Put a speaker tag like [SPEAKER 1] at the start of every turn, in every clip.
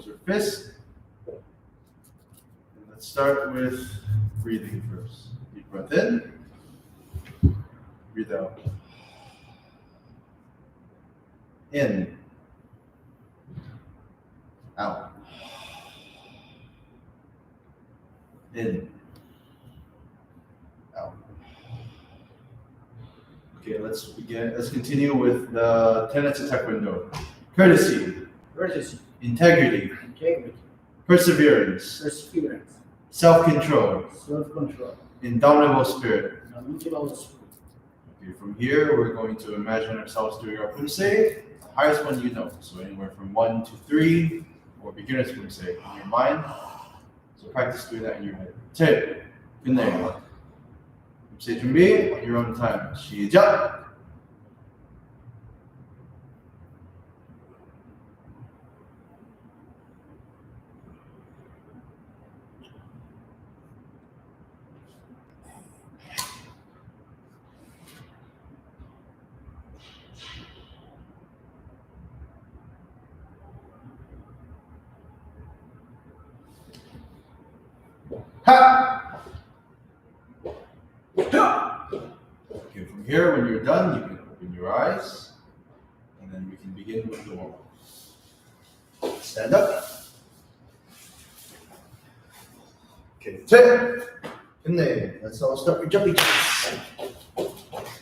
[SPEAKER 1] close your fist. And let's start with breathing first. Deep breath in. Breathe out. In. Out. In. Out. Okay, let's begin. Let's continue with the tenets of Taekwondo. Courtesy. Integrity. Perseverance. Self-control. Indomitable spirit. Okay, from here, we're going to imagine ourselves doing our Poomsae, the highest one you know. So anywhere from 1 to 3, or beginner's Poomsae in your mind. So practice doing that in your head. Tip. Good name. Poomsae 준비, on your own time. 시작! Ha! Okay, from here, when you're done, you can open your eyes, and then we can begin with the warm-up. Stand up. Okay, tip. Good. Let's all start with jumping jacks.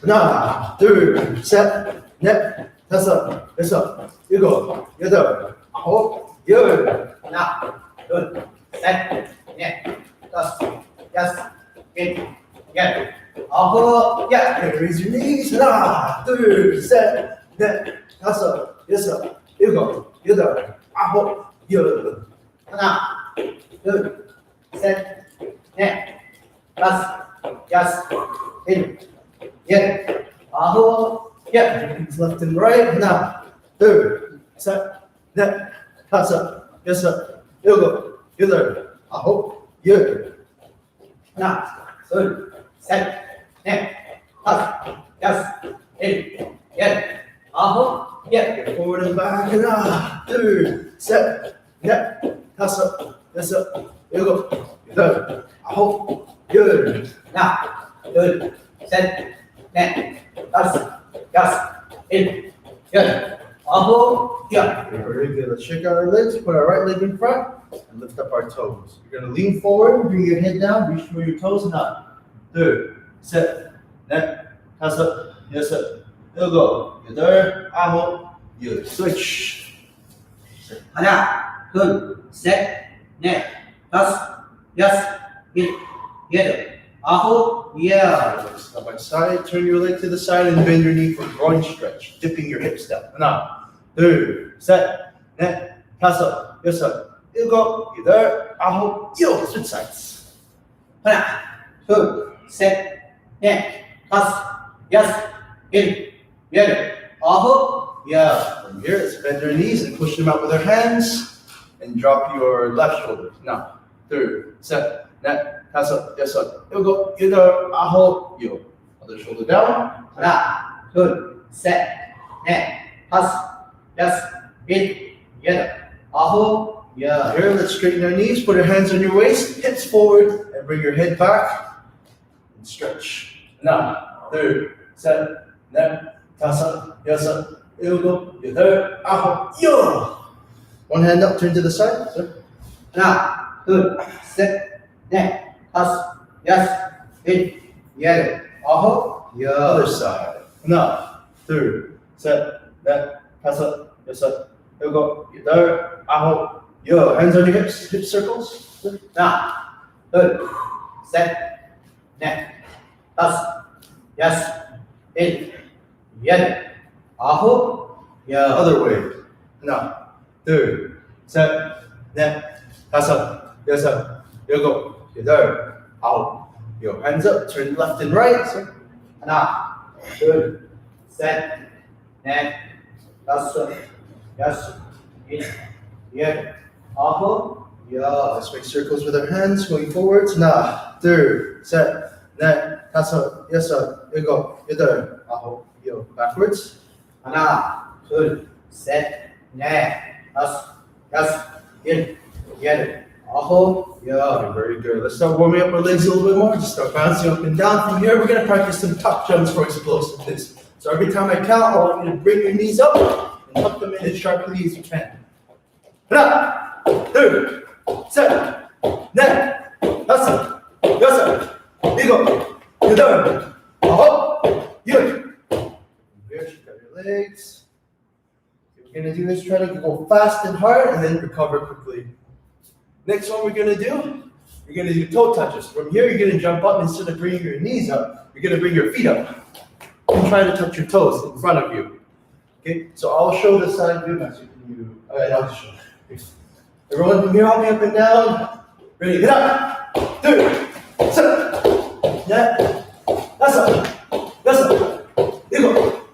[SPEAKER 1] 하나, 둘, 셋, 넷, 다섯, 여섯, 일곱, 여덟, 아홉, 열. 하나, 둘, 셋, 넷, 다섯, 여섯, 일곱, 열, 아홉, 열. Raise your knees. 하나, 둘, 셋, 넷, 다섯, 여섯, 일곱, 여덟, 아홉, 열. 하나, 둘, 셋, 넷, 다섯, 여섯, 일곱, 열, 아홉, 열. Left and right. 하나, 둘, 셋, 넷, 다섯, 여섯, 일곱, 여덟, 아홉, 열. 하나, 둘, 셋, 넷, 다섯, 여섯, 일곱, 열, 아홉, 열. Forward and back. 하나, 둘, 셋, 넷, 다섯, 여섯, 일곱, 여덟, 아홉, 열. 하나, 둘, 셋, 넷, 다섯, 여섯, 일곱, 열, 아홉, 열. Very good. Let's shake out our legs. Put our right leg in front and lift up our toes. You're going to lean forward, bring your head down, reach for your toes. 하나, 둘, 셋, 넷, 다섯, 여섯, 일곱, 여덟, 아홉, 열. Switch.
[SPEAKER 2] 하나, 둘, 셋, 넷, 다섯, 여섯, 일곱, 여덟, 아홉, 열.
[SPEAKER 1] Side by side. Turn your leg to the side and bend your knee for groin stretch. Dipping your hips down. 하나, 둘, 셋, 넷, 다섯, 여섯, 일곱, 여덟, 아홉, 열. Switch sides.
[SPEAKER 2] 하나, 둘, 셋, 넷, 다섯, 여섯, 일곱, 여덟, 아홉, 열.
[SPEAKER 1] From here, let's bend our knees and push them out with our hands and drop your left shoulder. 하나, 둘, 셋, 넷, 다섯, 여섯, 일곱, 여덟, 아홉, 열. Other shoulder down.
[SPEAKER 2] 하나, 둘, 셋, 넷, 다섯, 여섯, 일곱, 여덟, 아홉, 열.
[SPEAKER 1] Here, let's straighten our knees. Put your hands on your waist, hips forward, and bring your head back. And stretch. 하나, 둘, 셋, 넷, 다섯, 여섯, 일곱, 여덟, 아홉, 열. One hand up, turn to the side. Sir.
[SPEAKER 2] 하나, 둘, 셋, 넷, 다섯, 여섯, 일곱, 여덟, 아홉, 열.
[SPEAKER 1] Other side. 하나, 둘, 셋, 넷, 다섯, 여섯, 일곱, 여덟, 아홉, 열. Hands on your hips, hip circles.
[SPEAKER 2] 하나, 둘, 셋, 넷, 다섯, 여섯, 일곱, 여덟, 아홉, 열.
[SPEAKER 1] Other way. 하나, 둘, 셋, 넷, 다섯, 여섯, 일곱, 여덟, 아홉, 열. Hands up, turn left and right. Sir.
[SPEAKER 2] 하나, 둘, 셋, 넷, 다섯, 여섯, 일곱, 여덟, 아홉, 열.
[SPEAKER 1] Let's make circles with our hands going forwards. 하나, 둘, 셋, 넷, 다섯, 여섯, 일곱, 여덟, 아홉, 열. Backwards.
[SPEAKER 2] 하나, 둘, 셋, 넷, 다섯, 여섯, 일, 열, 아홉, 열.
[SPEAKER 1] Very good. Let's start warming up our legs a little bit more. Just start bouncing up and down. From here, we're going to practice some tuck jumps for explosiveness. So every time I count, I want you to bring your knees up and tuck them in as sharply as you can. 하나, 둘, 셋, 넷, 다섯, 여섯, 일곱, 여덟, 아홉, 열. Here, check out your legs. We're going to do this, try to go fast and hard and then recover quickly. Next one we're going to do toe touches. From here, you're going to jump up. Instead of bringing your knees up, you're going to bring your feet up and try to touch your toes in front of you. Okay, so I'll show the side view. Alright, I'll just show you. Everyone from here, help me up and down. Ready, get up. 둘, 셋, 넷, 다섯, 여섯, 일곱,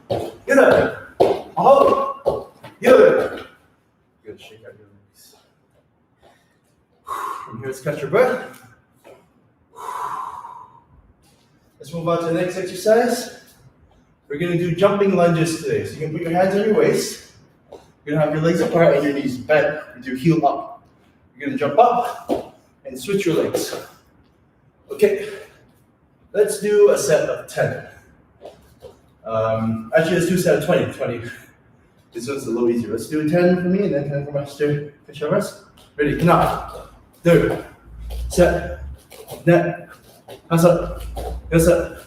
[SPEAKER 1] 여덟, 아홉, 열. Good, shake out your legs. From here, let's catch your breath. Let's move on to the next exercise. We're going to do jumping lunges today. So you can put your hands on your waist. You're going to have your legs apart and your knees bent with your heel up. You're going to jump up and switch your legs. Okay, let's do a set of 10. Actually, let's do a set of 20. This one's a little easier. Let's do 10 for me and then 10 for Master Keshavarz. Ready? 하나, 둘, 셋, 넷, 다섯, 여섯,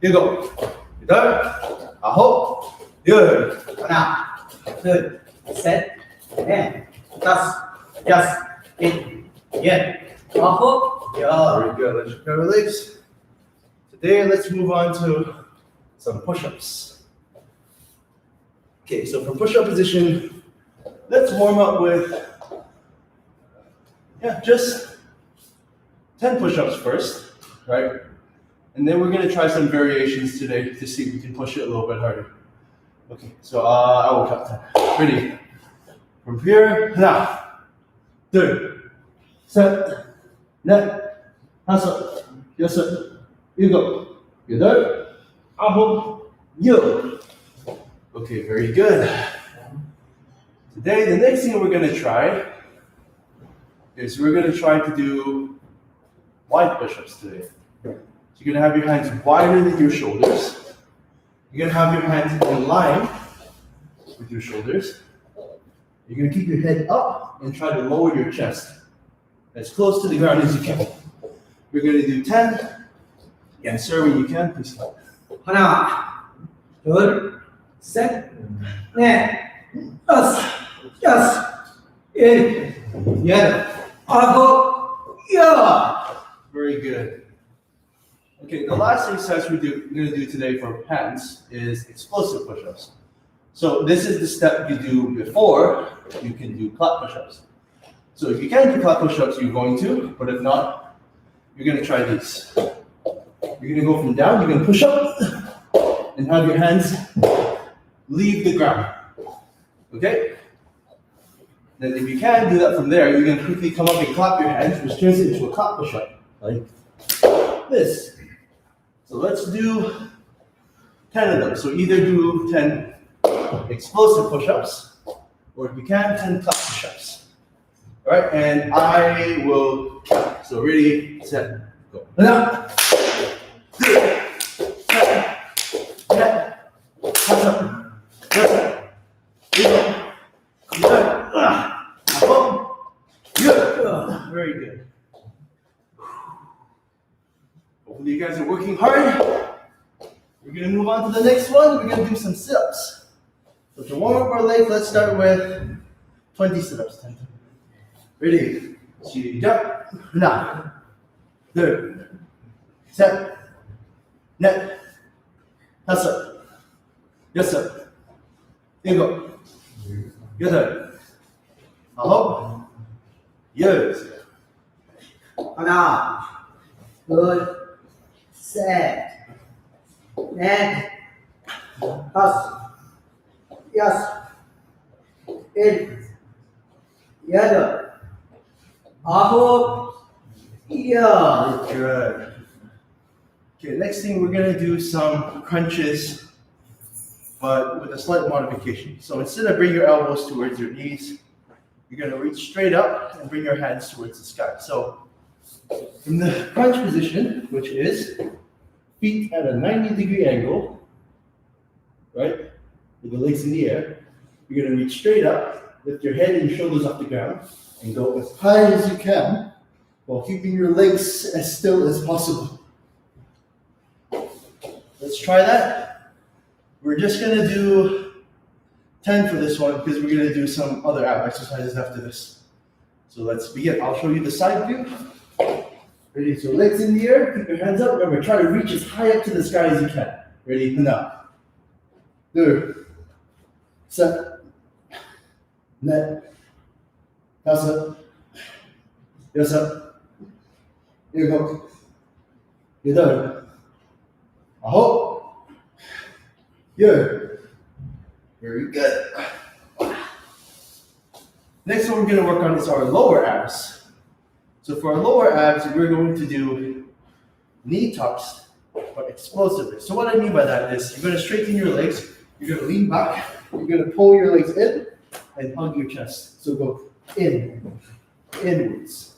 [SPEAKER 1] 일곱, 여덟, 아홉, 열.
[SPEAKER 2] 하나, 둘, 셋, 넷, 다섯, 여섯, 일곱, 열, 아홉, 열.
[SPEAKER 1] Very good. Let's prepare our legs. Today, let's move on to some push-ups. Okay, so from push-up position, let's warm up with just 10 push-ups first, right? And then we're going to try some variations today to see if we can push it a little bit harder. Okay, so I will count 10. Ready? From here, 하나, 둘, 셋, 넷, 다섯, 여섯, 일곱, 여덟, 아홉, 열. Okay, very good. Today, the next thing we're going to try is we're going to try to do wide push-ups today. So you're going to have your hands wider than your shoulders. You're going to have your hands in line with your shoulders. You're going to keep your head up and try to lower your chest as close to the ground as you can. We're going to do 10. Yes, sir, when you can, please stop.
[SPEAKER 2] 하나, 둘, 셋, 넷, 다섯, 여섯, 일곱, 열, 아홉, 열.
[SPEAKER 1] Very good. Okay, the last exercise we're going to do today for hands is explosive push-ups. So this is the step you do before you can do clap push-ups. So if you can do clap push-ups, you're going to, but if not, you're going to try these. You're going to go from down, you're going to push up, and have your hands leave the ground. Okay? Then if you can do that from there, you're going to quickly come up and clap your hands, which turns it into a clap push-up, like this. So let's do 10 of them. So either do 10 explosive push-ups, or if you can, 10 clap push-ups. All right, and I will count. So ready, set, go. 하나, 둘, 셋, 넷, 다섯, 여섯, 일곱, 여덟, 아홉, 열. Very good. Hopefully you guys are working hard. We're going to move on to the next one. We're going to do some sit-ups. So to warm up our legs, let's start with 20 sit-ups. Ready? 시작. 하나, 둘, 셋, 넷, 다섯, 여섯, 일곱, 여덟, 아홉, 열.
[SPEAKER 2] 하나, 둘, 셋, 넷, 다섯, 여섯, 일곱, 여덟, 아홉, 열.
[SPEAKER 1] Good. Okay, next thing we're gonna do some crunches, but with a slight modification. So instead of bring your elbows towards your knees, you're gonna reach straight up and bring your hands towards the sky. So in the crunch position, which is feet at a 90-degree angle, right? With the legs in the air, you're gonna reach straight up, lift your head and shoulders off the ground, and go as high as you can while keeping your legs as still as possible. Let's try that. We're just gonna do 10 for this one because we're gonna do some other ab exercises after this. So let's begin. I'll show you the side view. Ready? So legs in the air, keep your hands up. Remember, try to reach as high up to the sky as you can. Ready? Now. 2, 셋, 넷, 다섯, 여섯, 일곱, 여덟, 아홉, 열. Very good. Next one we're going to work on is our lower abs. So for our lower abs, we're going to do knee tucks, but explosively. So what I mean by that is you're going to straighten your legs, you're going to lean back, you're going to pull your legs in and hug your chest. So go in, inwards.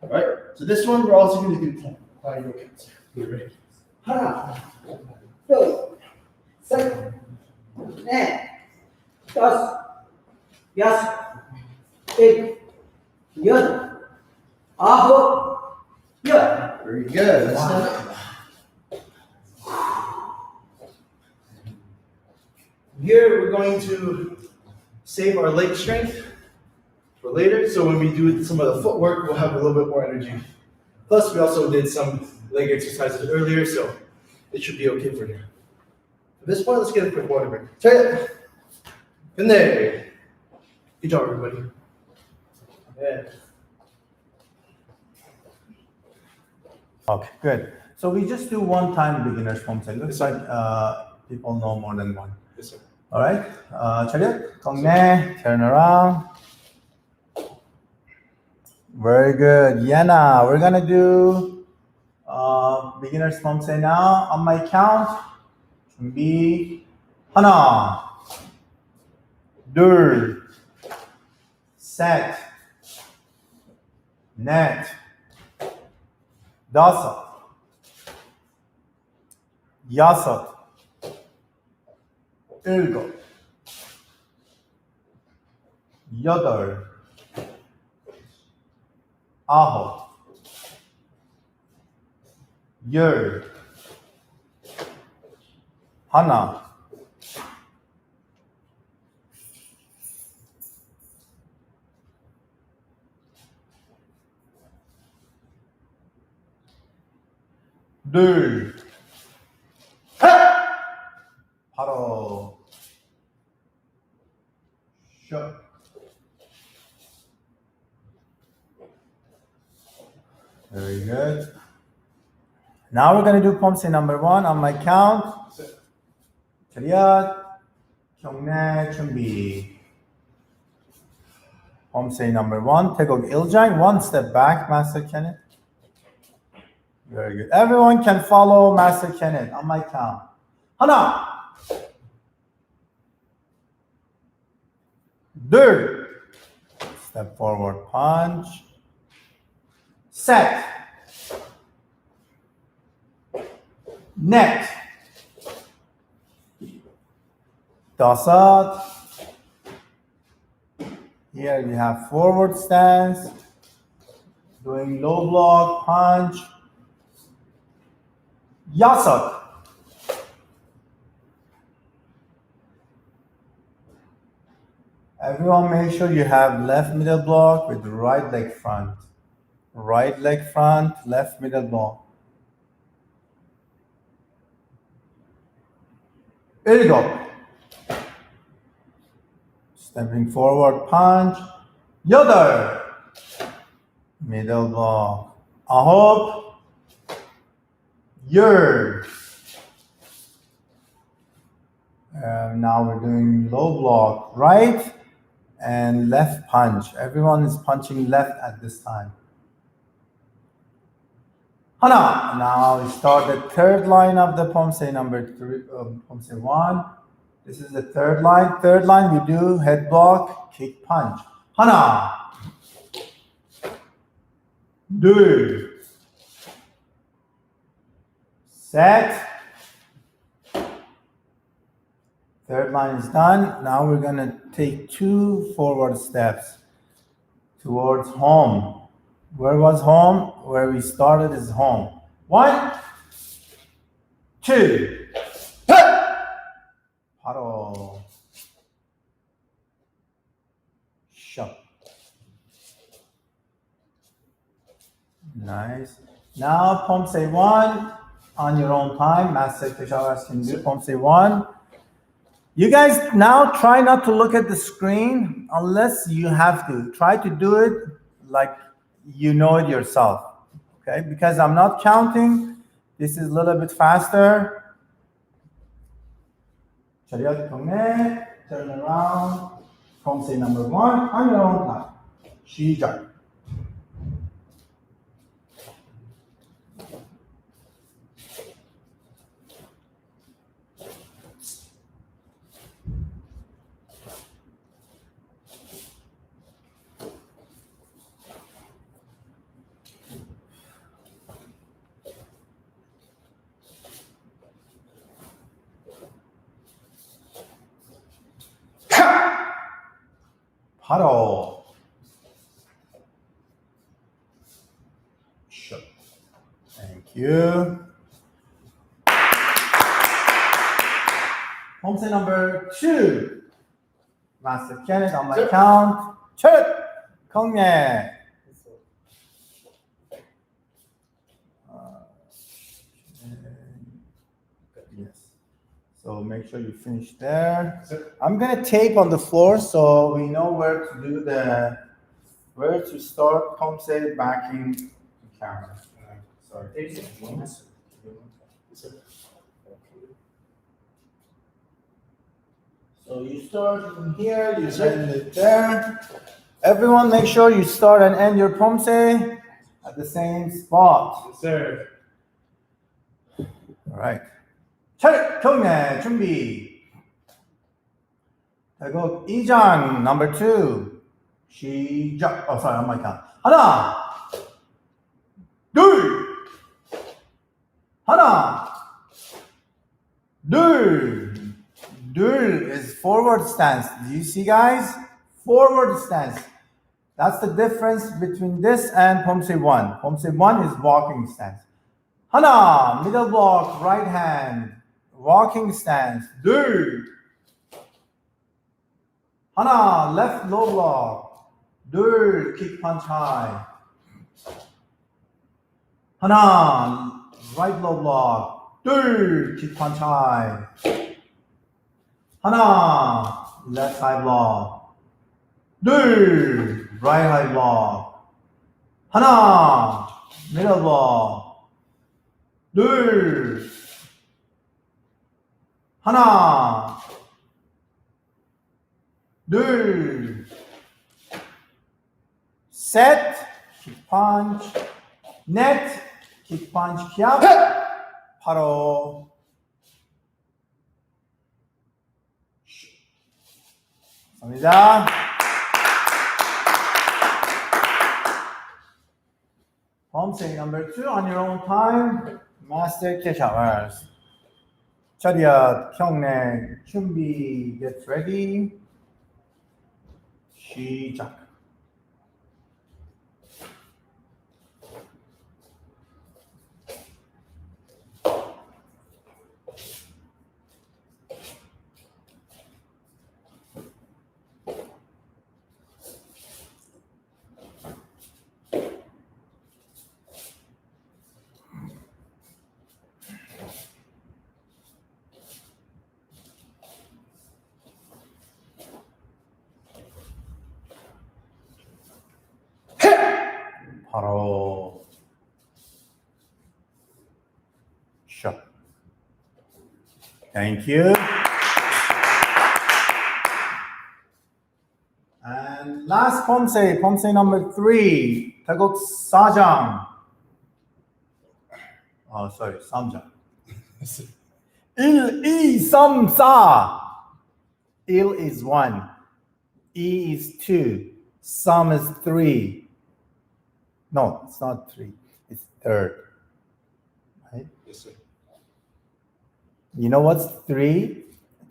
[SPEAKER 1] All right, so this one we're also going to do 10. Find your counts. Ready?
[SPEAKER 2] 하나, 둘, 셋, 넷, 다섯, 여섯, 일곱, 여덟, 아홉, 열.
[SPEAKER 1] Very good. Let's stand up. Here we're going to save our leg strength for later. So when we do some of the footwork, we'll have a little bit more energy. Plus, we also did some leg exercises earlier, so it should be okay for you. At this point, let's get a quick water break. Try it. In there. Good job, everybody. Yeah.
[SPEAKER 3] Okay, good. So we just do one time beginner's Poomsae. Looks like people know more than one.
[SPEAKER 1] Yes, sir.
[SPEAKER 3] All right. 차렷, 경례, turn around. Very good. Yena, we're gonna do beginner's Poomsae now. On my count, 준비, 하나, 둘, 셋, 넷, 다섯, 여섯, 일곱, 여덟, 아홉, 열, 하나, 둘, 셋! 바로 슛. Very good. Now we're going to do Poomsae number 1 on my count. 차렷, 경례, 준비. Poomsae number 1. 태국 일장, one step back, Master Kenneth. Very good. Everyone can follow Master Kenneth on my count. 하나, 둘, step forward, punch. 셋, 넷, 다섯. Here we have forward stance, doing low block, punch. 여섯. Everyone make sure you have left middle block with right leg front. Right leg front, left middle block. 일곱. Stepping forward, punch. 여덟. Middle block. 아홉. 열. Now we're doing low block, right and left punch. Everyone is punching left at this time. 하나. Now we start the third line of the Poomsae number 3, Poomsae 1. This is the third line. Third line, we do head block, kick, punch. 하나, 둘, 셋. Third line is done. Now we're gonna take 2 forward steps towards home. Where was home? Where we started is home. 1, 2. 바로 shot. Nice. Now Poomsae 1 on your own time. Master Keshavarz can do Poomsae 1. You guys now try not to look at the screen unless you have to. Try to do it like you know it yourself. Okay? Because I'm not counting. This is a little bit faster. Chariot 경례, turn around. Poomsae number 1 on your own time. 시작. 바로 shot. Thank you. Poomsae number 2. Master Kenneth on my count. 첫 경례. Yes. So make sure you finish there. I'm gonna tape on the floor so we know where to start Poomsae backing the camera. Sorry. So you start from here, you end it there. Everyone make sure you start and end your Poomsae at the same spot.
[SPEAKER 1] Yes, sir.
[SPEAKER 3] All right. 차렷 경례 준비. 태국 2장 number 2. 시작. Oh, sorry, on my count. 하나, 둘, 하나, 둘. 둘 is forward stance. Do you see, guys? Forward stance. That's the difference between this and Poomsae 1. Poomsae 1 is walking stance. 하나, middle block, right hand. Walking stance. 둘. 하나, left low block. 둘, kick punch high. 하나, right low block. 둘, kick punch high. 하나, left high block. 둘, right high block. 하나, middle block. 둘, 하나, 둘, 셋, kick punch, net, kick punch, kiap, 바로 감사합니다. Poomsae number 2 on your own time. Master Keshavarz. 차렷 경례 준비. Get ready. 시작. 바로 shot. Thank you. And last Poomsae, Poomsae number 3. 태국 4장. Oh, sorry, 3장. 1, 2, 3, 4. Il is 1. E is 2. Sum is 3. No, it's not 3. It's third. Right?
[SPEAKER 1] Yes, sir.
[SPEAKER 3] You know what's 3?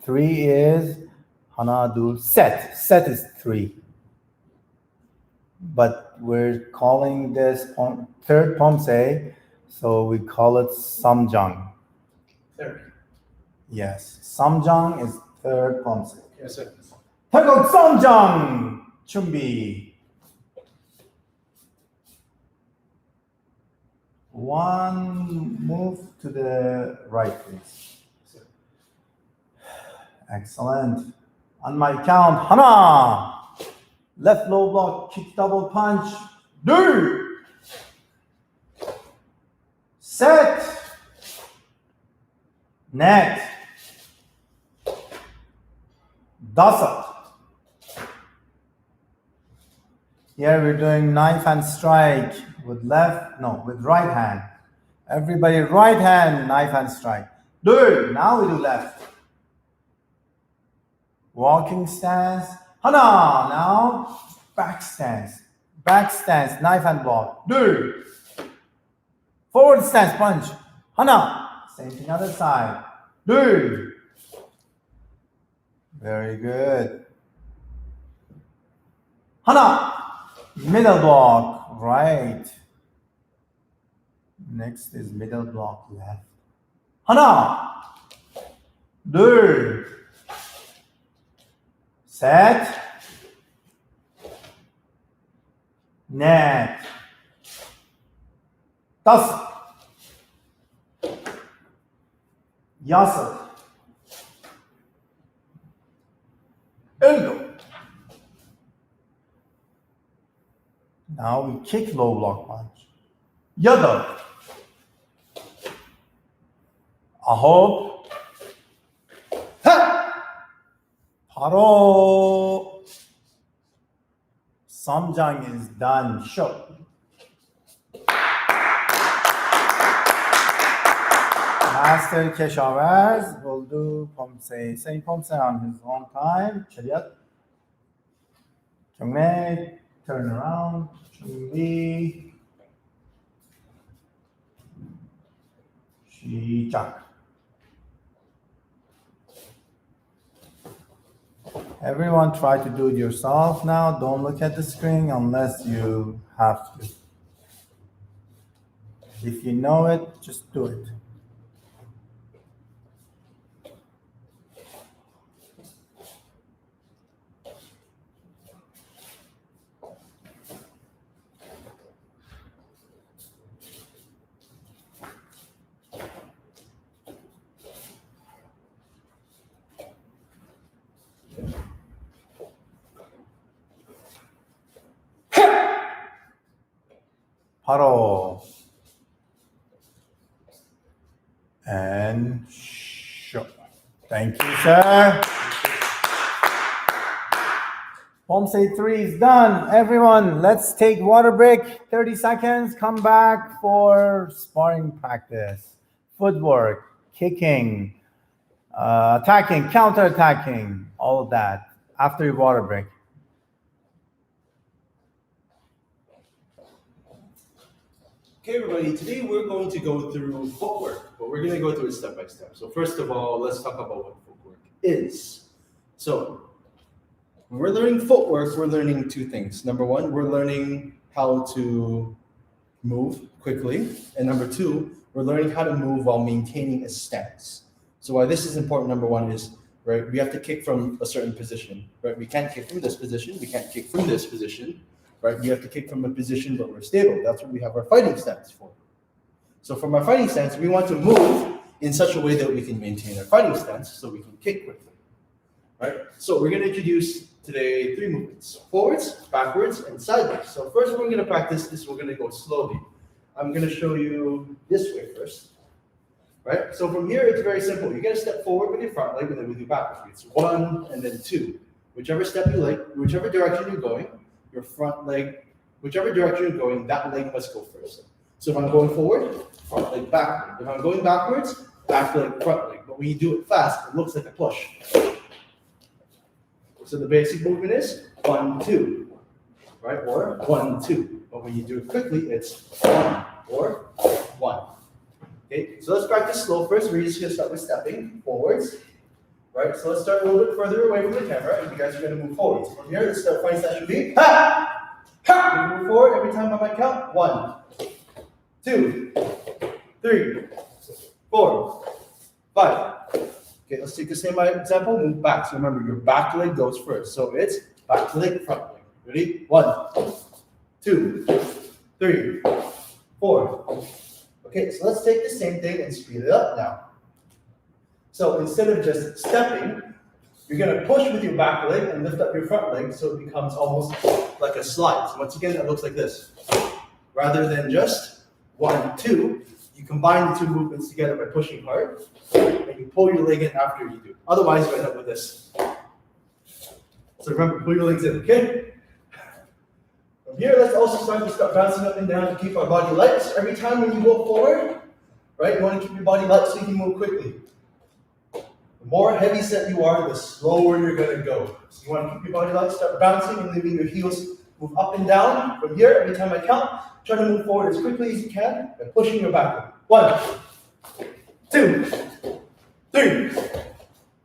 [SPEAKER 3] 3 is Hana Dul Set. Set is 3. But we're calling this third Poomsae, so we call it Samjang.
[SPEAKER 1] Third.
[SPEAKER 3] Yes, Samjang is third Poomsae.
[SPEAKER 1] Yes, sir.
[SPEAKER 3] Taekwondo Samjang! Chumbi. 1 move to the right, please. Excellent. On my count, Hana! Left low block, kick double punch. Do! Set! Net! Dasat. Here we're doing knife and strike with with right hand. Everybody right hand, knife and strike. Do! Now we do left. Walking stance. Hana! Now back stance. Back stance, knife and block. Do! Forward stance, punch. Hana! Same thing other side. Do! Very good. Hana! Middle block, right. Next is middle block, left. Hana! Do! Set. Net. Tas. Yasat. Elbow. Now we kick low block punch. Yada. Ahop. Ha. Paro. Samjang is done. Show. Master Keshavarz will do Poomsae, same Poomsae on his own time. Chariot. Chungme, turn around. Chungli. Shichak. Everyone try to do it yourself now. Don't look at the screen unless you have to. If you know it, just do it. Paro. And show. Thank you, sir. Poomsae 3 is done. Everyone, let's take water break. 30 seconds. Come back for sparring practice. Footwork, kicking, attacking, counter-attacking, all of that after your water break.
[SPEAKER 1] Okay, everybody, today we're going to go through footwork, but we're going to go through it step by step. So first of all, let's talk about what footwork is. So when we're learning footwork, we're learning two things. Number one, we're learning how to move quickly. And number two, we're learning how to move while maintaining a stance. So why this is important, number one, is, right, we have to kick from a certain position, right? We can't kick from this position. We can't kick from this position. Right, you have to kick from a position where we're stable. That's what we have our fighting stance for. So from our fighting stance, we want to move in such a way that we can maintain our fighting stance so we can kick quickly. Right? So we're going to introduce today 3 movements: forwards, backwards, and sideways. So first we're going to practice this. We're going to go slowly. I'm going to show you this way first. Right? So from here, it's very simple. You're going to step forward with your front leg and then with your back leg. It's 1 and then 2. Whichever step you like, whichever direction you're going, your front leg, whichever direction you're going, that leg must go first. So if I'm going forward, front leg, back leg. If I'm going backwards, back leg, front leg. But when you do it fast, it looks like a push. So the basic movement is 1, 2, right? Or 1, 2. But when you do it quickly, it's 1 or 1. Okay, so let's practice slow first. We're just going to start with stepping forwards. Right, so let's start a little bit further away from the camera, and you guys are going to move forwards. From here, let's start finding that should be ha! Ha! Move forward every time I might count. 1, 2, 3, 4, 5. Okay, let's take the same example, move back. So remember, your back leg goes first. So it's back leg, front leg. Ready? 1, 2, 3, 4. Okay, so let's take the same thing and speed it up now. So instead of just stepping, you're going to push with your back leg and lift up your front leg so it becomes almost like a slide. So once again, it looks like this. Rather than just 1, 2, you combine the two movements together by pushing hard, and you pull your leg in after you do. Otherwise, you end up with this. So remember, pull your legs in, okay? From here, let's also start bouncing up and down to keep our body light. So every time when you go forward, right, you want to keep your body light so you can move quickly. The more heavy set you are, the slower you're going to go. So you want to keep your body light, start bouncing and leaving your heels move up and down. From here, every time I count, try to move forward as quickly as you can by pushing your back. 1, 2, 3,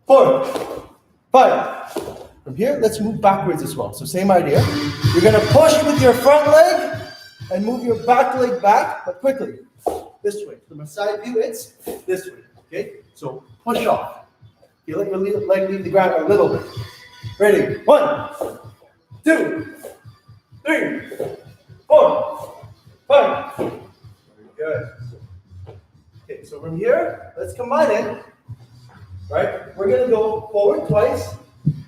[SPEAKER 1] 4, 5. From here, let's move backwards as well. So same idea. You're going to push with your front leg and move your back leg back, but quickly. This way. From a side view, it's this way. Okay? So push off. You let your leg leave the ground a little bit. Ready? 1, 2, 3, 4, 5. Very good. Okay, so from here, let's combine it. Right? We're going to go forward twice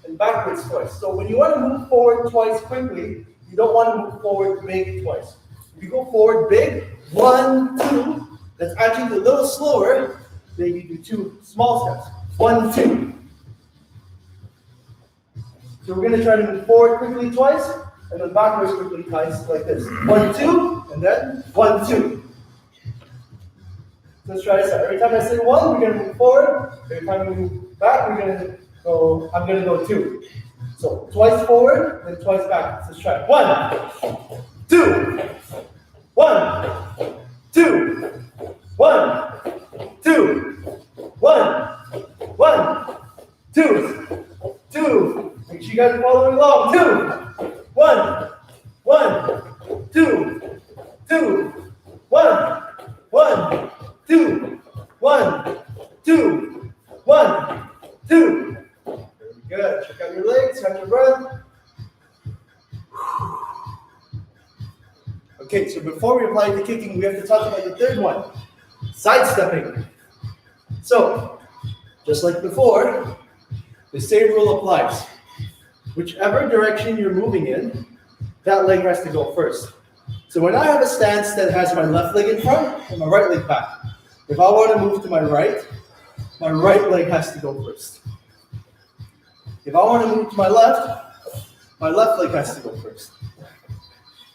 [SPEAKER 1] and backwards twice. So when you want to move forward twice quickly, you don't want to move forward big twice. If you go forward big, 1, 2, that's actually a little slower than you do 2 small steps. 1, 2. So we're going to try to move forward quickly twice, and then backwards quickly twice, like this. 1, 2, and then 1, 2. Let's try this out. Every time I say 1, we're going to move forward. Every time we move back, we're going to go, I'm going to go 2. So twice forward, then twice back. Let's try it. 1, 2, 1, 2, 1, 2, 1, 1, 2, 2. Make sure you guys are following along. 2, 1, 1, 2, 2, 1, 1, 2, 1, 2, 1, 2. Very good. Check out your legs, catch your breath. Okay, so before we apply the kicking, we have to talk about the third one, sidestepping. So, just like before, the same rule applies. Whichever direction you're moving in, that leg has to go first. So when I have a stance that has my left leg in front and my right leg back, if I want to move to my right leg has to go first. If I want to move to my left leg has to go first.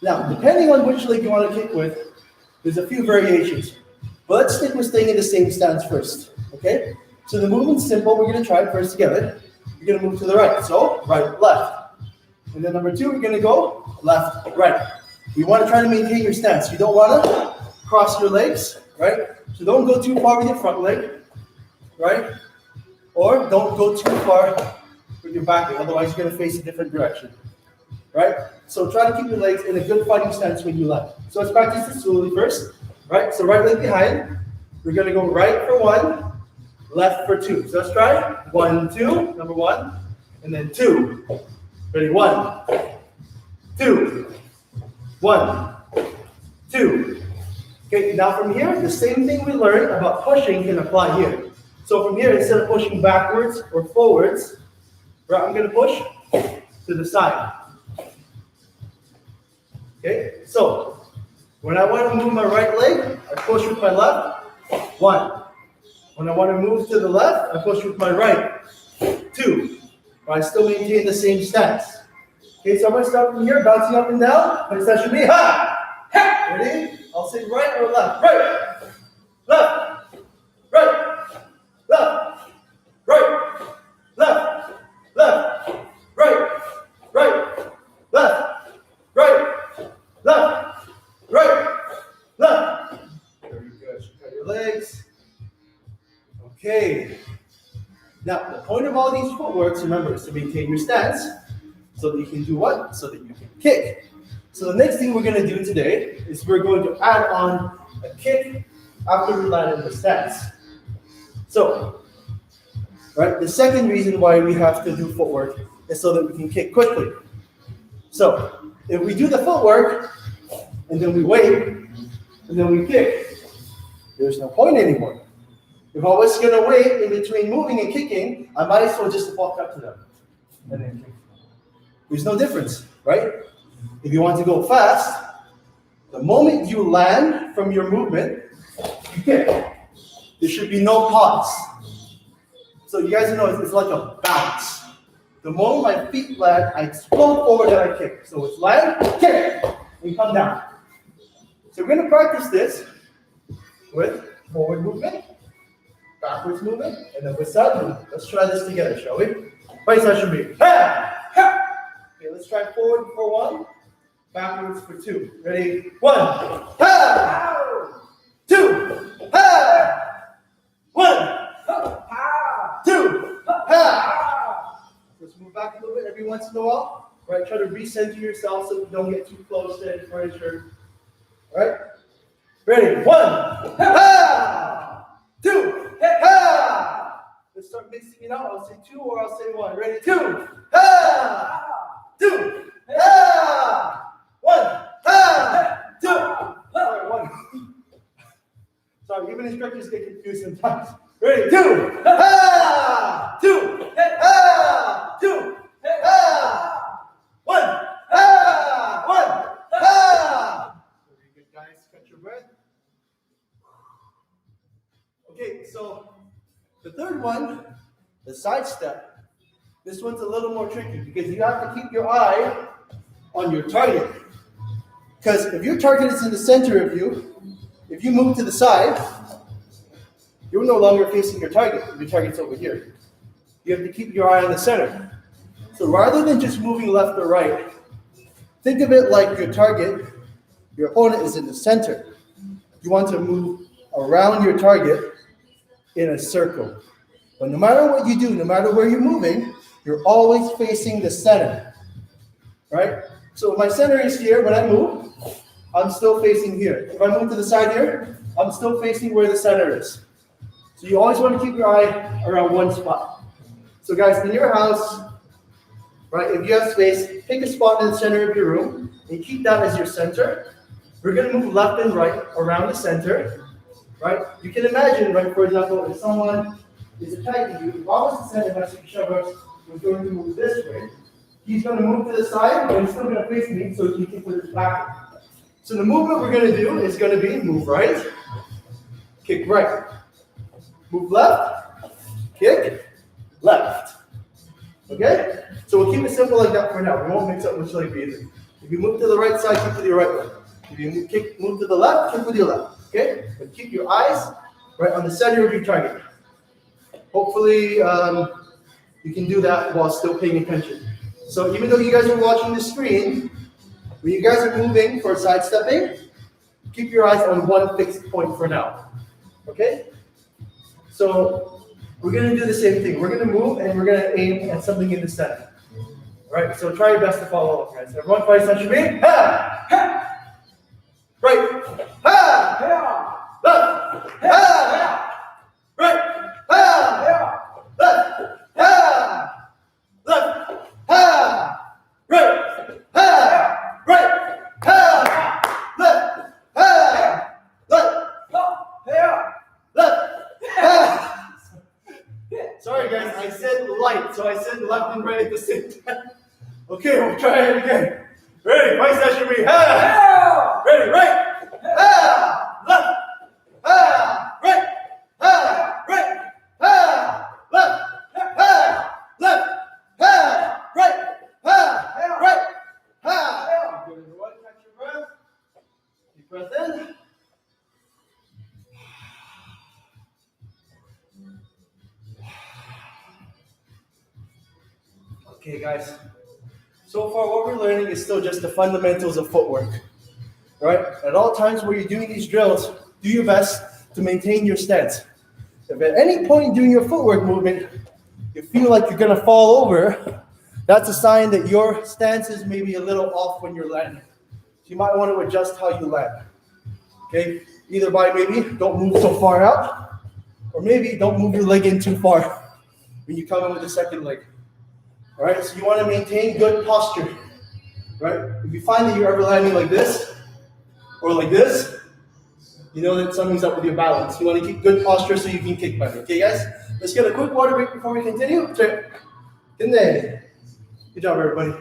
[SPEAKER 1] Now, depending on which leg you want to kick with, there's a few variations. But let's stick with staying in the same stance first, okay? So the movement's simple. We're going to try it first together. You're going to move to the right. So, right, left. And then number 2, we're going to go left, right. You want to try to maintain your stance. You don't want to cross your legs, right? So don't go too far with your front leg, right? Or don't go too far with your back leg. Otherwise, you're going to face a different direction, right? So try to keep your legs in a good fighting stance when you land. So let's practice this slowly first, right? So right leg behind. We're going to go right for 1. Left for 2. So let's try 1, 2, number 1, and then 2. Ready? 1, 2, 1, 2. Okay, now from here, the same thing we learned about pushing can apply here. So from here, instead of pushing backwards or forwards, right, I'm going to push to the side. Okay, so when I want to move my right leg, I push with my left. 1. When I want to move to the left, I push with my right. 2. But I still maintain the same stance. Okay, so I'm going to start from here, bouncing up and down. My stance should be ha! Ha! Ready? I'll say right or left. Right. Left. Right. Left. Right. Left. Left. Right. Okay. Now, the point of all these footworks, remember, is to maintain your stance so that you can do what? So that you can kick. So the next thing we're going to do today is we're going to add on a kick after we land in the stance. So, right, the second reason why we have to do footwork is so that we can kick quickly. So, if we do the footwork, and then we wait, and then we kick, there's no point anymore. If I was going to wait in between moving and kicking, I might as well just walk up to them and then kick. There's no difference, right? If you want to go fast, the moment you land from your movement, you kick. There should be no pause. So you guys know it's like a bounce. The moment my feet land, I explode forward and I kick. So it's land, kick, and come down. So we're going to practice this with forward movement, backwards movement, and then with side movement. Let's try this together, shall we? Right side should be ha, ha. Okay, let's try forward for one, backwards for two. Ready? 1, ha, 2, ha, 1, 2, ha. Let's move back a little bit every once in a while. Right, try to recenter yourself so you don't get too close to the furniture. All right? Ready? 1, ha, 2, ha. Let's start mixing it out. I'll say 2 or I'll say 1. Ready? 2, ha, 2, ha, 1, ha, 2. Sorry, 1. Sorry, even instructors get confused sometimes. Ready? 2, ha, 2, ha, 2, ha, 1, ha, 1, ha. Very good, guys. Catch your breath. Okay, so the third one, the side step. This one's a little more tricky because you have to keep your eye on your target. Because if your target is in the center of you, if you move to the side, you're no longer facing your target. Your target's over here. You have to keep your eye on the center. So rather than just moving left or right, think of it like your target, your opponent is in the center. You want to move around your target in a circle. But no matter what you do, no matter where you're moving, you're always facing the center, right? So if my center is here, when I move, I'm still facing here. If I move to the side here, I'm still facing where the center is. So you always want to keep your eye around one spot. So guys, in your house, right, if you have space, pick a spot in the center of your room and keep that as your center. We're going to move left and right around the center, right? You can imagine, right, for example, if someone is attacking you, if I was to send Master Keshavarz was going to move this way, he's going to move to the side, but he's still going to face me, so he can put his back. So the movement we're going to do is going to be move right, kick right. Move left, kick, left. Okay? So we'll keep it simple like that for now. We won't mix up much like either. If you move to the right side, kick with your right one. If you move to the left, kick with your left. Okay? But keep your eyes right on the center of your target. Hopefully, you can do that while still paying attention. So even though you guys are watching the screen, when you guys are moving for sidestepping, keep your eyes on one fixed point for now. Okay? So we're going to do the same thing. We're going to move and we're going to aim at something in the center. All right? So try your best to follow up, guys. Everyone, fight should be ha, ha, right, ha, ha, left, ha, right, ha, left, ha, left, ha, right, ha, right, ha, left, ha, left, left. Sorry guys, I said light, so I said left and right at the same time. Okay, we'll try it again. Ready? My session be ha. Ready? Right. Ha. Left. Ha. Right. Ha. Right. Ha. Left. Ha. Left. Ha. Right. Ha. Right. Ha. Good everyone. Catch your breath. Deep breath in. Okay, guys. So far, what we're learning is still just the fundamentals of footwork. Right? At all times where you're doing these drills, do your best to maintain your stance. If at any point during your footwork movement, you feel like you're gonna fall over, that's a sign that your stance is maybe a little off when you're landing. So you might want to adjust how you land. Okay? Either by maybe don't move so far out, or maybe don't move your leg in too far when you come in with the second leg. All right? So you want to maintain good posture. Right? If you find that you're ever landing like this, or like this, you know that something's up with your balance. You want to keep good posture so you can kick better. Okay, guys? Let's get a quick water break before we continue. Good job, everybody.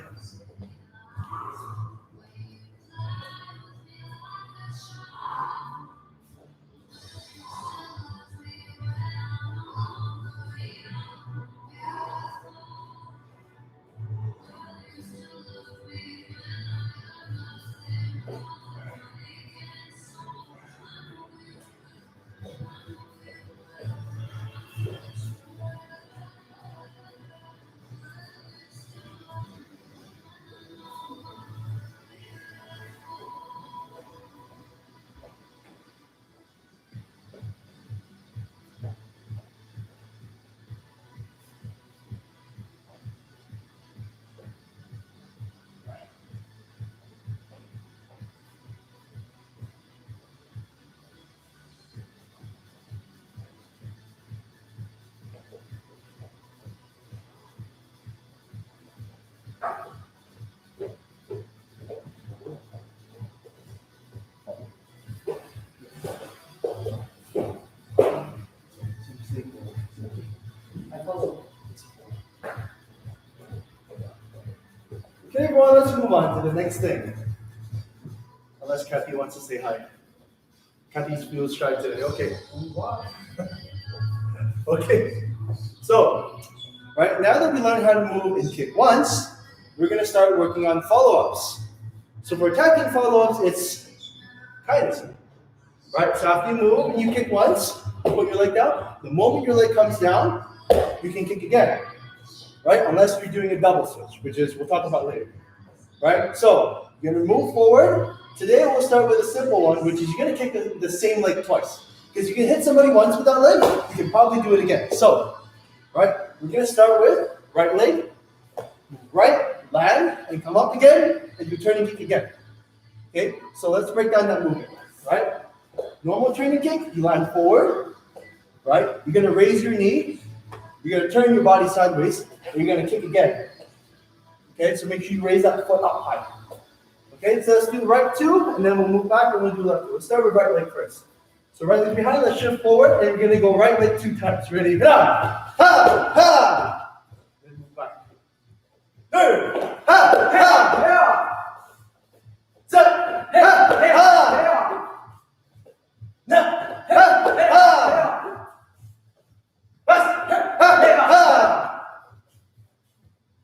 [SPEAKER 1] Okay, everyone, let's move on to the next thing. Unless Kathy wants to say hi. Kathy's feels shy today. Okay. Okay. So, right now that we learned how to move and kick once, we're going to start working on follow-ups. So for attacking follow-ups, it's kind of simple. Right? So after you move and you kick once, you put your leg down. The moment your leg comes down, you can kick again. Right? Unless you're doing a double switch, which is we'll talk about later. Right? So you're gonna move forward. Today we'll start with a simple one, which is you're gonna kick the same leg twice. Because you can hit somebody once with that leg, you can probably do it again. So, right, we're gonna start with right leg, right, land, and come up again, and you turn and kick again. Okay? So let's break down that movement. Right? Normal training kick, you land forward, right? You're gonna raise your knee. You're going to turn your body sideways, and you're going to kick again. Okay, so make sure you raise that foot up high. Okay, so let's do right two, and then we'll move back, and we'll do left two. Let's start with right leg first. So right leg behind, let's shift forward, and we're going to go right leg 2 times. Ready? Ha! Ha! Ha! Then move back. Ha! Ha! Ha! Set! Ha! Ha! Na! Ha! Ha!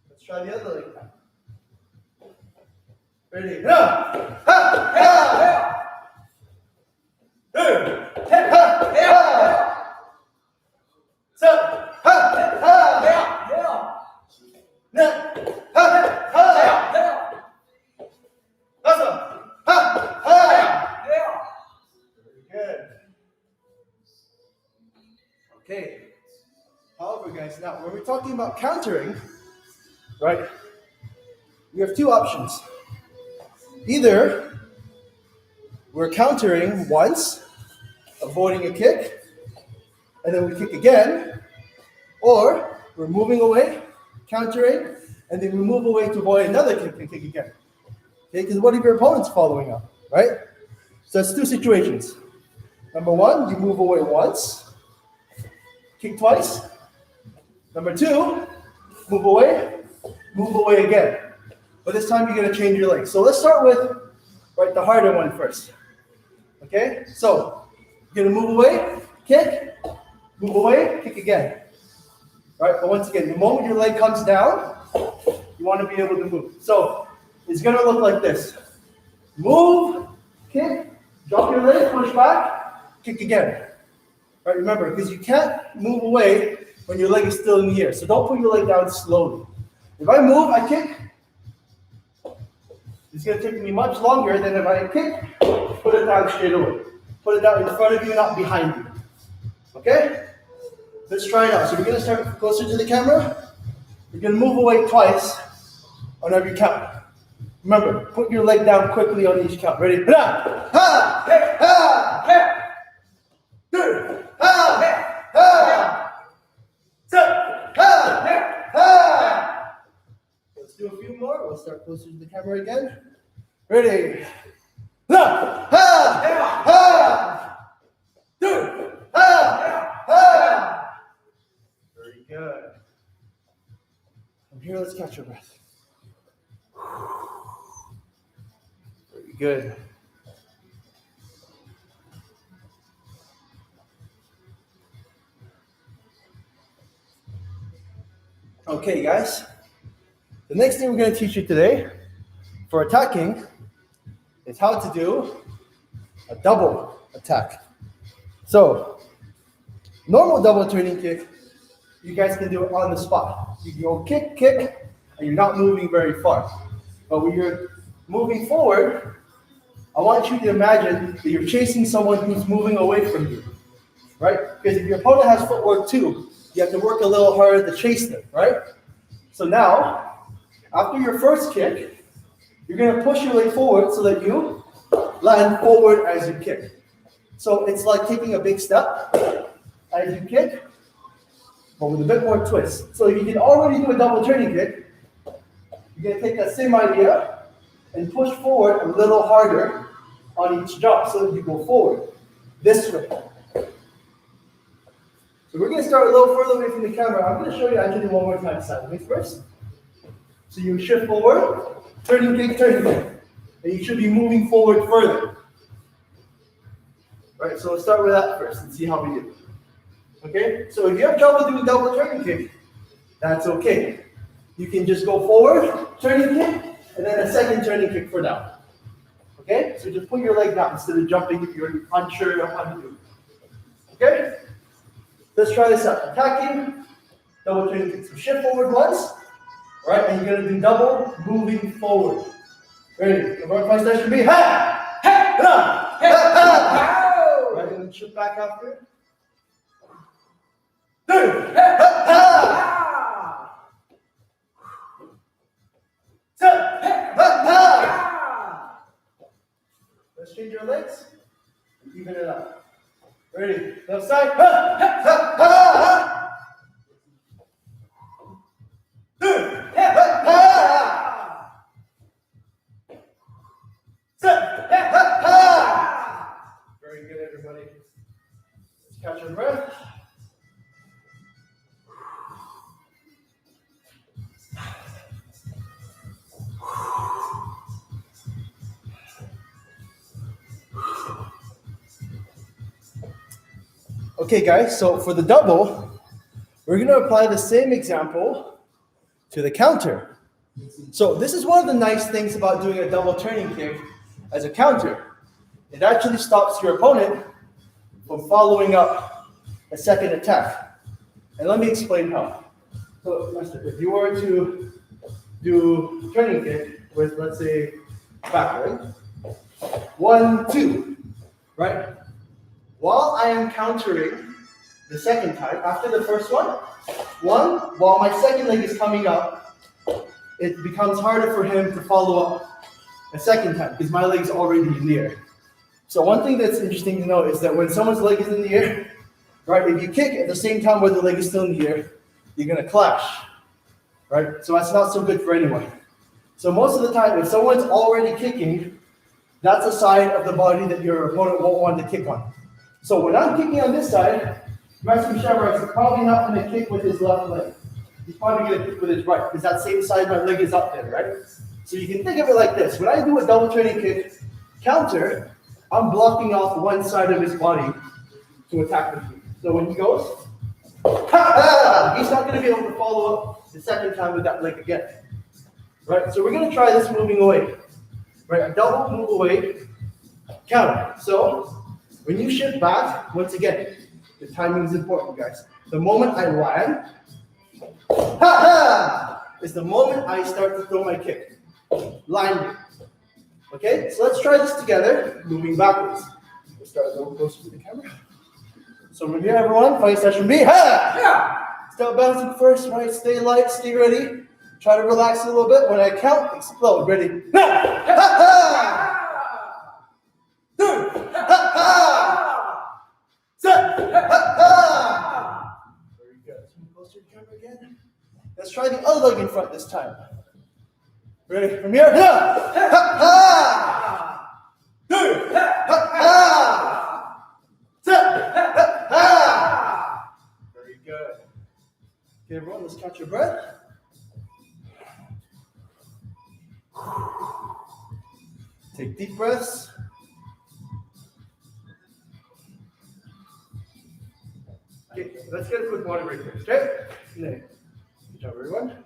[SPEAKER 1] Let's try the other leg. Ready? Ha! Ha! Ha! Ha! Ha! Set! Ha! Ha! Na! Ha! Ha! Awesome! Ha! Ha! Very good. Okay. However, guys, now when we're talking about countering, right, we have 2 options. Either we're countering once, avoiding a kick, and then we kick again, or we're moving away, countering, and then we move away to avoid another kick and kick again. Okay, because what if your opponent's following up, right? So that's 2 situations. Number 1, you move away once, kick twice. Number 2, move away again. But this time you're going to change your legs. So let's start with the harder one first. Okay? So you're going to move away, kick, move away, kick again. Right? But once again, the moment your leg comes down, you want to be able to move. So it's going to look like this. Move, kick, drop your leg, push back, kick again. Right? Remember, because you can't move away when your leg is still in the air. So don't put your leg down slowly. If I move, I kick. It's going to take me much longer than if I kick, put it down straight away. Put it down in front of you, not behind you. Okay? Let's try it out. So we're gonna start closer to the camera. You're gonna move away twice on every count. Remember, put your leg down quickly on each count. Ready? Ha! Ha! Ha! Ha! Two! Ha! Ha! Set! Ha! Ha! Let's do a few more. We'll start closer to the camera again. Ready? Ha! Ha! Ha! Two! Ha! Ha! Very good. From here, let's catch your breath. Very good. Okay, guys. The next thing we're going to teach you today for attacking is how to do a double attack. So, normal double turning kick, you guys can do it on the spot. You can go kick, kick, and you're not moving very far. But when you're moving forward, I want you to imagine that you're chasing someone who's moving away from you, right? Because if your opponent has footwork too, you have to work a little harder to chase them, right? So now, after your first kick, you're going to push your leg forward so that you land forward as you kick. So it's like taking a big step as you kick, but with a bit more twist. So if you can already do a double turning kick, you're going to take that same idea and push forward a little harder on each jump so that you go forward this way. So we're going to start a little further away from the camera. I'm going to show you actually one more time sideways first. So you shift forward, turning kick, and you should be moving forward further. Right, so let's start with that first and see how we do. Okay, so if you have trouble doing double turning kick, that's okay. You can just go forward, turning kick, and then a second turning kick for down. Okay, so just put your leg down instead of jumping if you're unsure of how to do it. Okay, let's try this out. Attacking, double turning kick. So shift forward once, right, and you're going to do double moving forward. Ready? The front punch should be ha, ha, ha, ha, ha. Right, and then shift back after. Two, ha, ha. Set, ha, ha. Let's change our legs and even it up. Ready? Left side. Ha, ha, ha, ha. Two, ha, ha, ha. Set, ha, ha, ha. Very good, everybody. Let's catch our breath. Okay, guys, so for the double, we're going to apply the same example to the counter. So this is one of the nice things about doing a double turning kick as a counter. It actually stops your opponent from following up a second attack. And let me explain how. So, Master, if you were to do turning kick with, let's say, backward, 1, 2, right? While I am countering the second time, after the first one, while my second leg is coming up, it becomes harder for him to follow up a second time because my leg is already in the air. So one thing that's interesting to know is that when someone's leg is in the air, right, if you kick at the same time where the leg is still in the air, you're going to clash, right? So that's not so good for anyone. So most of the time, if someone's already kicking, that's a side of the body that your opponent won't want to kick on. So when I'm kicking on this side, Master Keshavarz is probably not going to kick with his left leg. He's probably going to kick with his right, because that same side my leg is up there, right? So you can think of it like this. When I do a double turning kick counter, I'm blocking off one side of his body to attack with me. So when he goes, ha, ha, he's not going to be able to follow up the second time with that leg again. Right? So we're going to try this moving away. Right? A double move away counter. So when you shift back, once again, the timing is important, guys. The moment I land, ha ha, is the moment I start to throw my kick. Landing. Okay, so let's try this together, moving backwards. We'll start a little closer to the camera. So from here, everyone, fight session B. Ha!
[SPEAKER 2] Yeah.
[SPEAKER 1] Start bouncing first, right? Stay light, stay ready. Try to relax a little bit. When I count, explode. Ready? Ha! Ha! Two! Ha! Set! Ha! Very good. Move closer to the camera again. Let's try the other leg in front this time. Ready? From here. Ha! Ha! Two! Ha! Set! Ha! Very good. Okay, everyone, let's catch your breath. Take deep breaths. Okay, let's get a quick water break first, okay? Good job, everyone.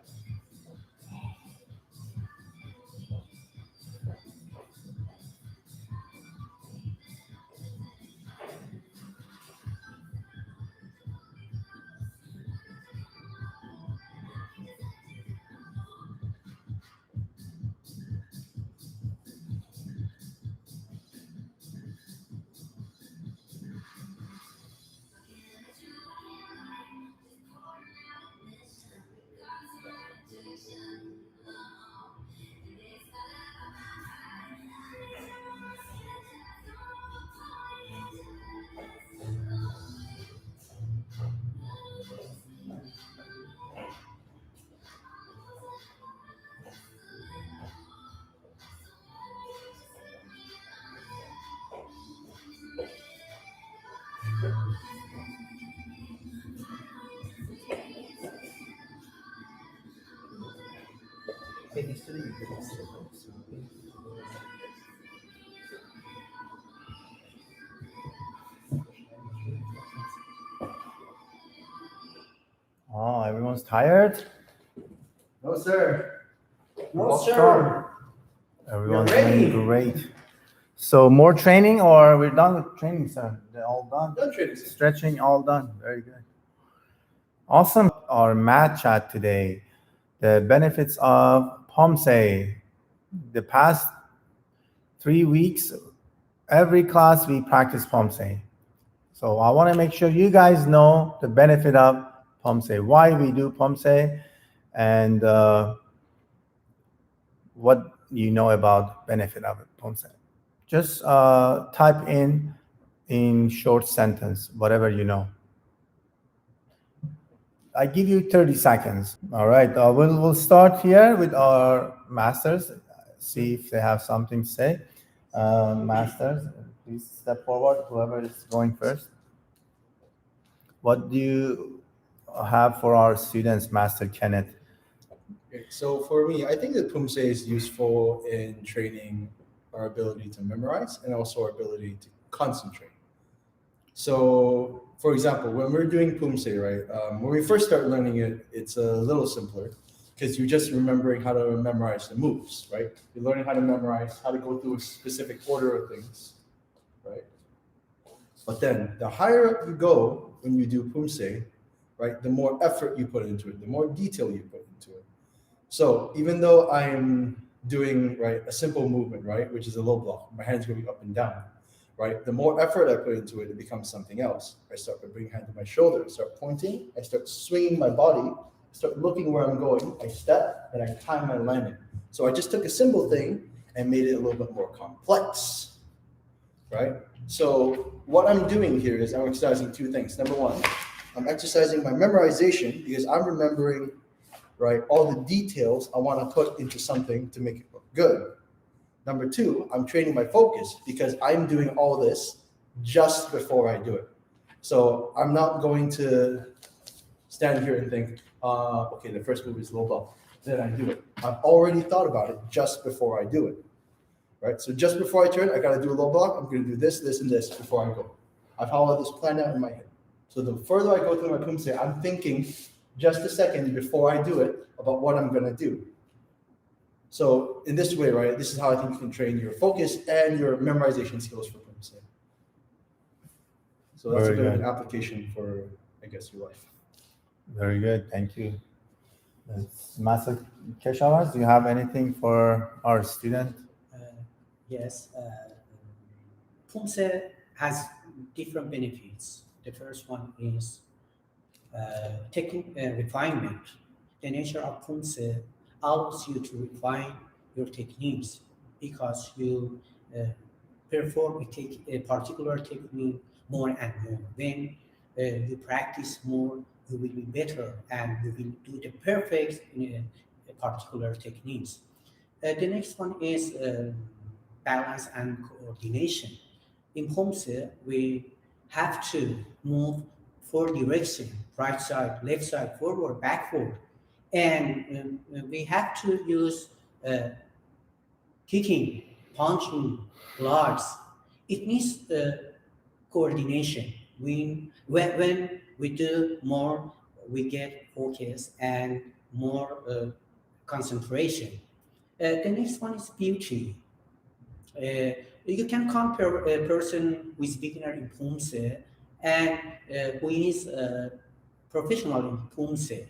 [SPEAKER 3] Oh, everyone's tired?
[SPEAKER 1] No, sir.
[SPEAKER 2] No, sir.
[SPEAKER 3] Everyone's
[SPEAKER 1] You're ready.
[SPEAKER 3] doing great. So more training, or we're done with training, sir? They're all done?
[SPEAKER 1] Done training, sir.
[SPEAKER 3] Stretching, all done. Very good. Awesome. Our mat chat today, the benefits of Poomsae. The past 3 weeks, every class we practice Poomsae. So I want to make sure you guys know the benefit of Poomsae, why we do Poomsae, and what you know about benefit of it, Poomsae. Just type in short sentence, whatever you know. I give you 30 seconds. All right, we'll start here with our masters, see if they have something to say. Masters, please step forward, whoever is going first. What do you have for our students, Master Kenneth?
[SPEAKER 4] Okay, so for me, I think that Poomsae is useful in training our ability to memorize and also our ability to concentrate. So, for example, when we're doing Poomsae, right, when we first start learning it, it's a little simpler because you're just remembering how to memorize the moves, right? You're learning how to memorize, how to go through a specific order of things, right? But then the higher up you go when you do Poomsae, right, the more effort you put into it, the more detail you put into it. So even though I'm doing, right, a simple movement, right, which is a low block, my hands going up and down, right, the more effort I put into it, it becomes something else. I start by bringing hand to my shoulder, I start pointing, I start swinging my body, I start looking where I'm going, I step, and I time my landing. So I just took a simple thing and made it a little bit more complex, right? So what I'm doing here is I'm exercising two things. Number one, I'm exercising my memorization because I'm remembering, right, all the details I want to put into something to make it look good. Number two, I'm training my focus because I'm doing all this just before I do it. So I'm not going to stand here and think, okay, the first move is low block. Then I do it. I've already thought about it just before I do it, right? So just before I turn, I got to do a low block. I'm going to do this, this, and this before I go. I follow this plan out in my head. So the further I go through my Poomsae, I'm thinking just a second before I do it about what I'm going to do. So in this way, right, this is how I think you can train your focus and your memorization skills for Poomsae. So that's
[SPEAKER 3] Very
[SPEAKER 4] a bit of
[SPEAKER 3] good.
[SPEAKER 4] an application for, I guess, your life.
[SPEAKER 3] Very good, thank you. Master Keshavarz, do you have anything for our student?
[SPEAKER 2] Yes. Poomsae has different benefits. The first one is technique refinement. The nature of Poomsae allows you to refine your techniques because you perform a particular technique more and more. When you practice more, you will be better and you will do the perfect in a particular techniques. The next one is balance and coordination. In Poomsae, we have to move four direction, right side, left side, forward, backward. And we have to use kicking, punching, blocks. It needs coordination. When we do more, we get focus and more concentration. The next one is beauty. You can compare a person who is beginner in Poomsae and who is professional in Poomsae.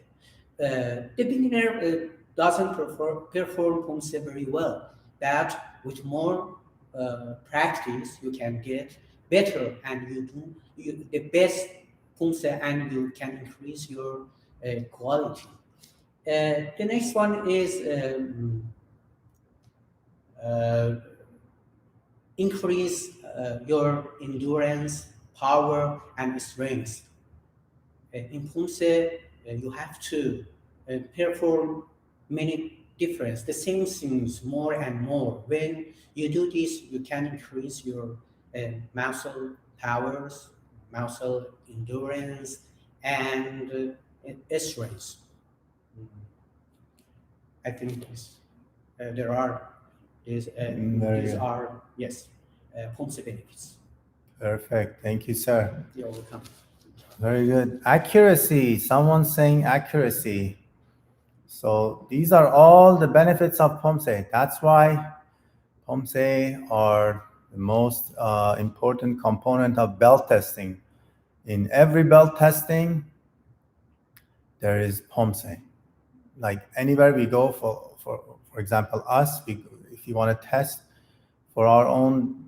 [SPEAKER 2] The beginner doesn't perform Poomsae very well, but with more practice, you can get better and the best Poomsae and you can increase your quality. The next one is increase your endurance, power, and strength. In Poomsae, you have to perform many different, the same things more and more. When you do this, you can increase your muscle powers, muscle endurance, and strength. I think there are these are yes Poomsae benefits.
[SPEAKER 3] Perfect. Thank you, sir.
[SPEAKER 2] You're welcome.
[SPEAKER 3] Very good. Accuracy. Someone's saying accuracy. So these are all the benefits of Poomsae. That's why Poomsae are the most important component of belt testing. In every belt testing, there is Poomsae. Like anywhere we go, for example, us, if you want to test for our own,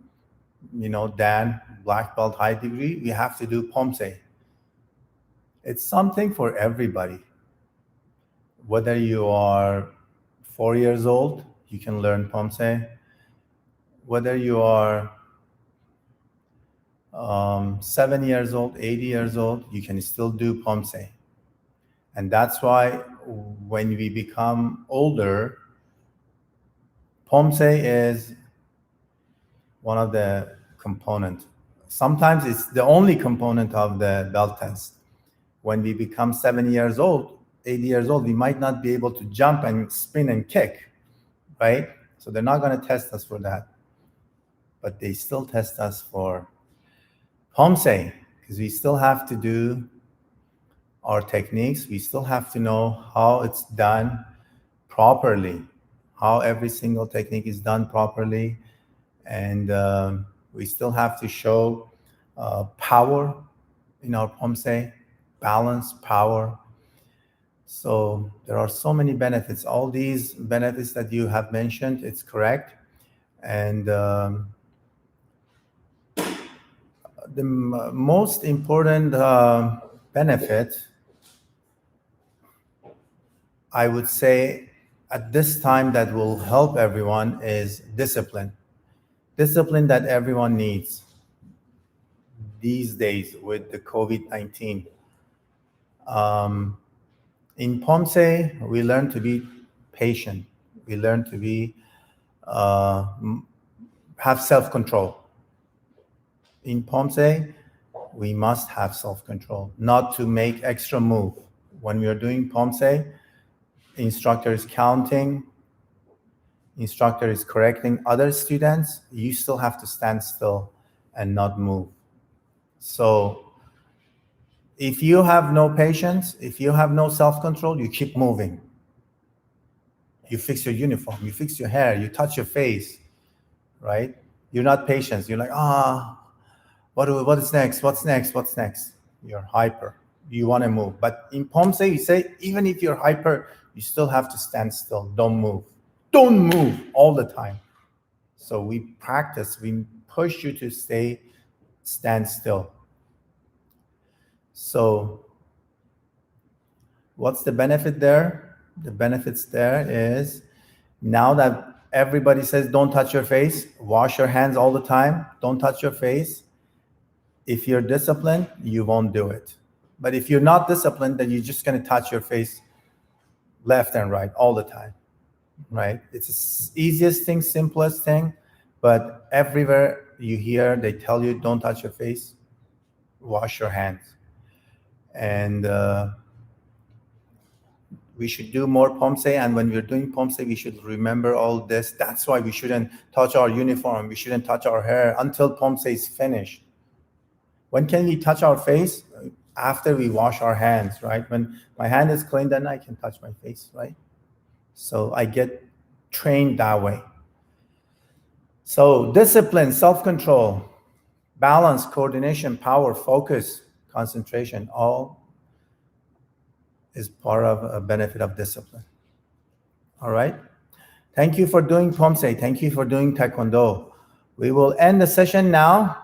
[SPEAKER 3] Dan, black belt, high degree, we have to do Poomsae. It's something for everybody. Whether you are 4 years old, you can learn Poomsae. Whether you are 7 years old, 80 years old, you can still do Poomsae. And that's why when we become older, Poomsae is one of the components. Sometimes it's the only component of the belt test. When we become 70 years old, 80 years old, we might not be able to jump and spin and kick, right? So they're not going to test us for that. But they still test us for Poomsae, because we still have to do our techniques. We still have to know how it's done properly, how every single technique is done properly. And we still have to show power in our Poomsae, balance, power. So there are so many benefits. All these benefits that you have mentioned, it's correct. And the most important benefit, I would say, at this time that will help everyone is discipline. Discipline that everyone needs these days with the COVID-19. In Poomsae, we learn to be patient. We learn to be have self-control. In Poomsae, we must have self-control, not to make extra move. When we are doing Poomsae, instructor is counting, instructor is correcting other students, you still have to stand still and not move. So if you have no patience, if you have no self-control, you keep moving. You fix your uniform, you fix your hair, you touch your face, right? You're not patient. You're like, what is next? What's next? What's next? You're hyper. You want to move. But in Poomsae, you say, even if you're hyper, you still have to stand still. Don't move. Don't move all the time. So we practice. We push you to stand still. So what's the benefit there? The benefits there is now that everybody says don't touch your face, wash your hands all the time, don't touch your face. If you're disciplined, you won't do it. But if you're not disciplined, then you're just going to touch your face left and right all the time, right? It's the easiest thing, simplest thing, but everywhere you hear, they tell you don't touch your face, wash your hands. And we should do more Poomsae, and when we're doing Poomsae, we should remember all this. That's why we shouldn't touch our uniform, we shouldn't touch our hair until Poomsae is finished. When can we touch our face? After we wash our hands, right? When my hand is clean, then I can touch my face, right? So I get trained that way. So discipline, self-control, balance, coordination, power, focus, concentration, all is part of a benefit of discipline. All right? Thank you for doing Poomsae. Thank you for doing Taekwondo. We will end the session now.